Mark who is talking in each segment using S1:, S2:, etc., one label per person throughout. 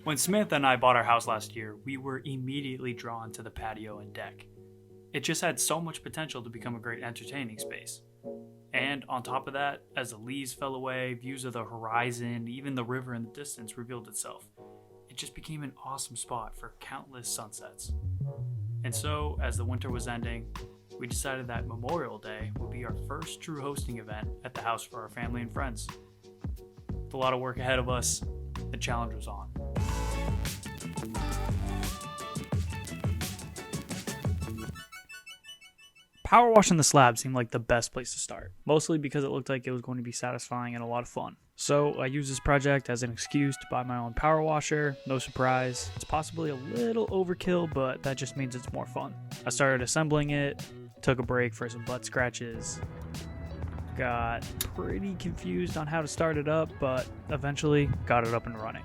S1: When Samantha and I bought our house last year, we were immediately drawn to the patio and deck. It just had so much potential to become a great entertaining space. And on top of that, as the leaves fell away, views of the horizon, even the river in the distance revealed itself. It just became an awesome spot for countless sunsets. And so, as the winter was ending, we decided that Memorial Day would be our first true hosting event at the house for our family and friends. With a lot of work ahead of us, the challenge was on. Power washing the slab seemed like the best place to start, mostly because it looked like it was going to be satisfying and a lot of fun. So I used this project as an excuse to buy my own power washer. No surprise, it's possibly a little overkill, but that just means it's more fun. I started assembling it, took a break for some butt scratches, got pretty confused on how to start it up, but eventually got it up and running.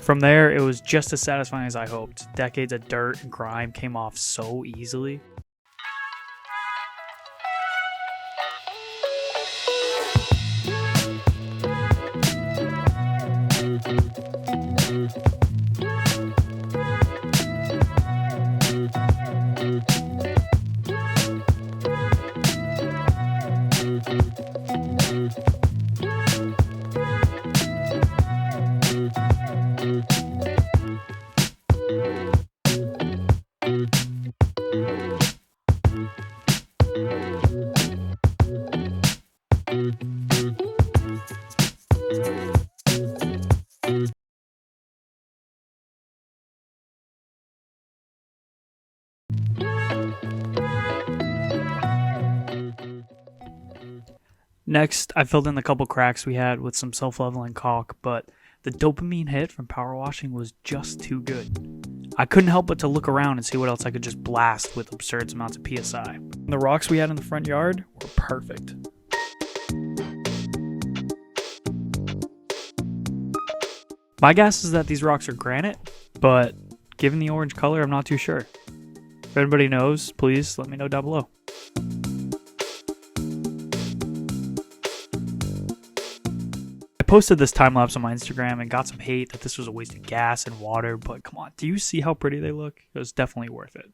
S1: From there, it was just as satisfying as I hoped. Decades of dirt and grime came off so easily. Next, I filled in the couple cracks we had with some self-leveling caulk, but the dopamine hit from power washing was just too good. I couldn't help but to look around and see what else I could just blast with absurd amounts of PSI. The rocks we had in the front yard were perfect. My guess is that these rocks are granite, but given the orange color, I'm not too sure. If anybody knows, please let me know down below. I posted this time lapse on my Instagram and got some hate that this was a waste of gas and water, but come on, do you see how pretty they look? It was definitely worth it.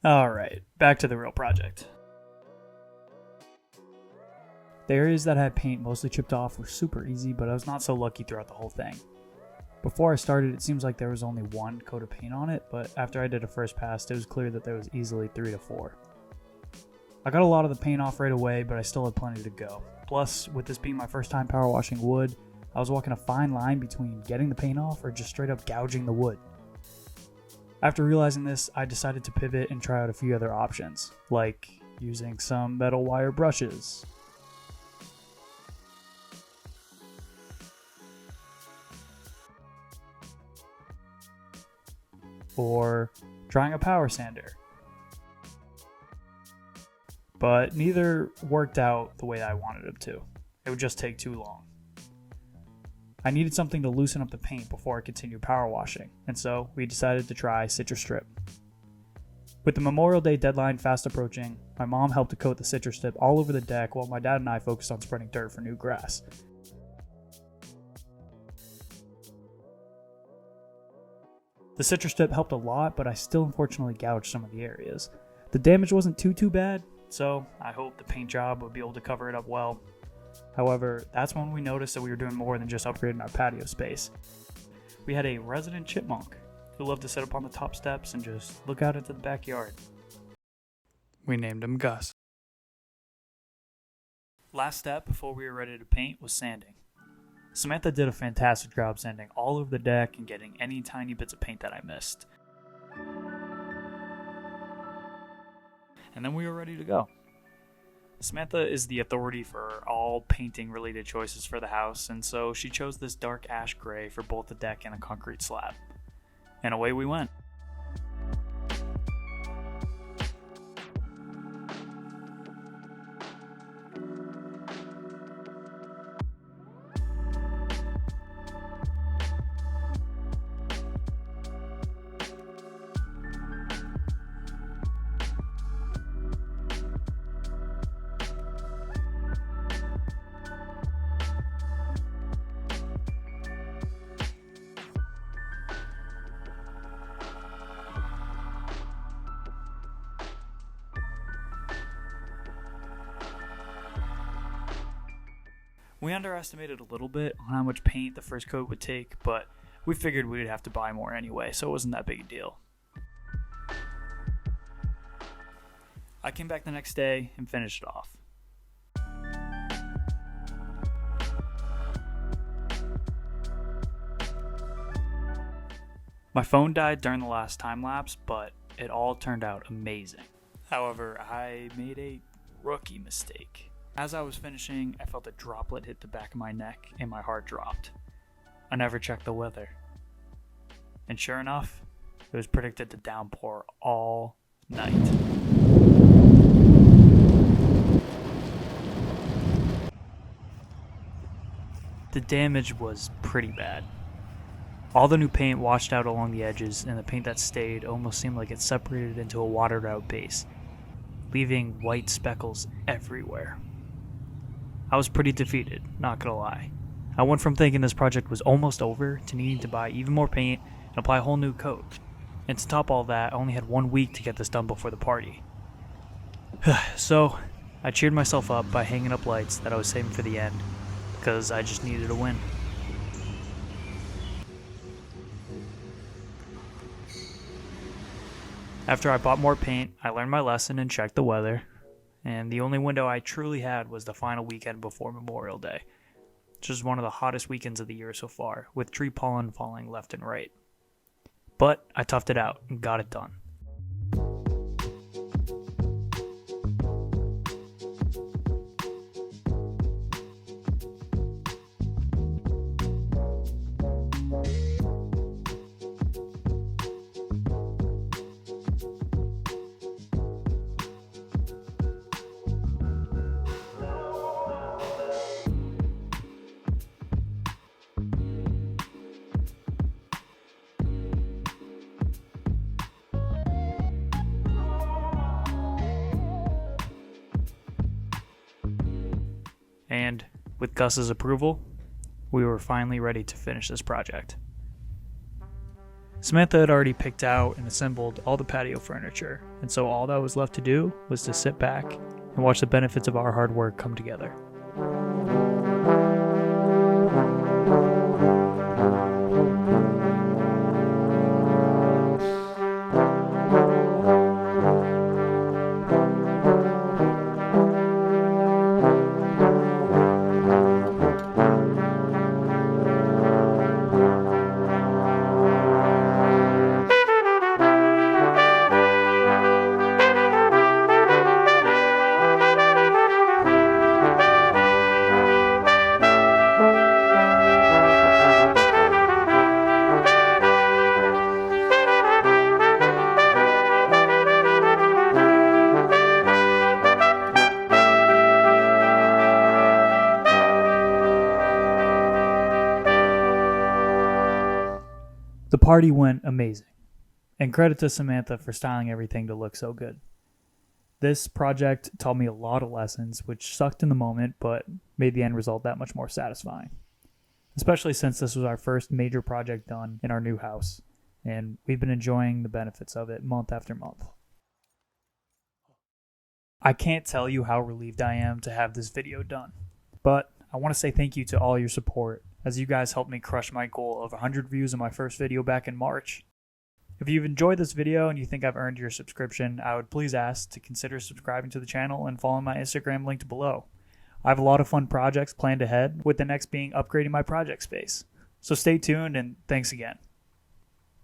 S1: Alright, back to the real project. The areas that had paint mostly chipped off were super easy, but I was not so lucky throughout the whole thing. Before I started, it seems like there was only one coat of paint on it, but after I did a first pass, it was clear that there was easily 3 to 4. I got a lot of the paint off right away, but I still had plenty to go. Plus, with this being my first time power washing wood, I was walking a fine line between getting the paint off or just straight up gouging the wood. After realizing this, I decided to pivot and try out a few other options, like using some metal wire brushes, or trying a power sander. But neither worked out the way I wanted them to. It would just take too long. I needed something to loosen up the paint before I continued power washing, and so we decided to try Citrus Strip. With the Memorial Day deadline fast approaching, my mom helped to coat the Citrus Strip all over the deck while my dad and I focused on spreading dirt for new grass. The Citrus Strip helped a lot, but I still unfortunately gouged some of the areas. The damage wasn't too bad, so I hoped the paint job would be able to cover it up well. However, that's when we noticed that we were doing more than just upgrading our patio space. We had a resident chipmunk who loved to sit up on the top steps and just look out into the backyard. We named him Gus. Last step before we were ready to paint was sanding. Samantha did a fantastic job sanding all over the deck and getting any tiny bits of paint that I missed. And then we were ready to go. Samantha is the authority for all painting related choices for the house, and so she chose this dark ash gray for both the deck and a concrete slab. And away we went. We underestimated a little bit on how much paint the first coat would take, but we figured we'd have to buy more anyway, so it wasn't that big a deal. I came back the next day and finished it off. My phone died during the last time lapse, but it all turned out amazing. However, I made a rookie mistake. As I was finishing, I felt a droplet hit the back of my neck and my heart dropped. I never checked the weather. And sure enough, it was predicted to downpour all night. The damage was pretty bad. All the new paint washed out along the edges, and the paint that stayed almost seemed like it separated into a watered out base, leaving white speckles everywhere. I was pretty defeated, not gonna lie. I went from thinking this project was almost over to needing to buy even more paint and apply a whole new coat. And to top all that, I only had 1 week to get this done before the party. So, I cheered myself up by hanging up lights that I was saving for the end, because I just needed a win. After I bought more paint, I learned my lesson and checked the weather, and the only window I truly had was the final weekend before Memorial Day, which is one of the hottest weekends of the year so far, with tree pollen falling left and right. But I toughed it out and got it done. And with Gus's approval, we were finally ready to finish this project. Samantha had already picked out and assembled all the patio furniture, and so all that was left to do was to sit back and watch the benefits of our hard work come together. The party went amazing, and credit to Samantha for styling everything to look so good. This project taught me a lot of lessons, which sucked in the moment, but made the end result that much more satisfying. Especially since this was our first major project done in our new house, and we've been enjoying the benefits of it month after month. I can't tell you how relieved I am to have this video done, but I want to say thank you to all your support, as you guys helped me crush my goal of 100 views on my first video back in March. If you've enjoyed this video and you think I've earned your subscription, I would please ask to consider subscribing to the channel and following my Instagram linked below. I have a lot of fun projects planned ahead, with the next being upgrading my project space. So stay tuned, and thanks again.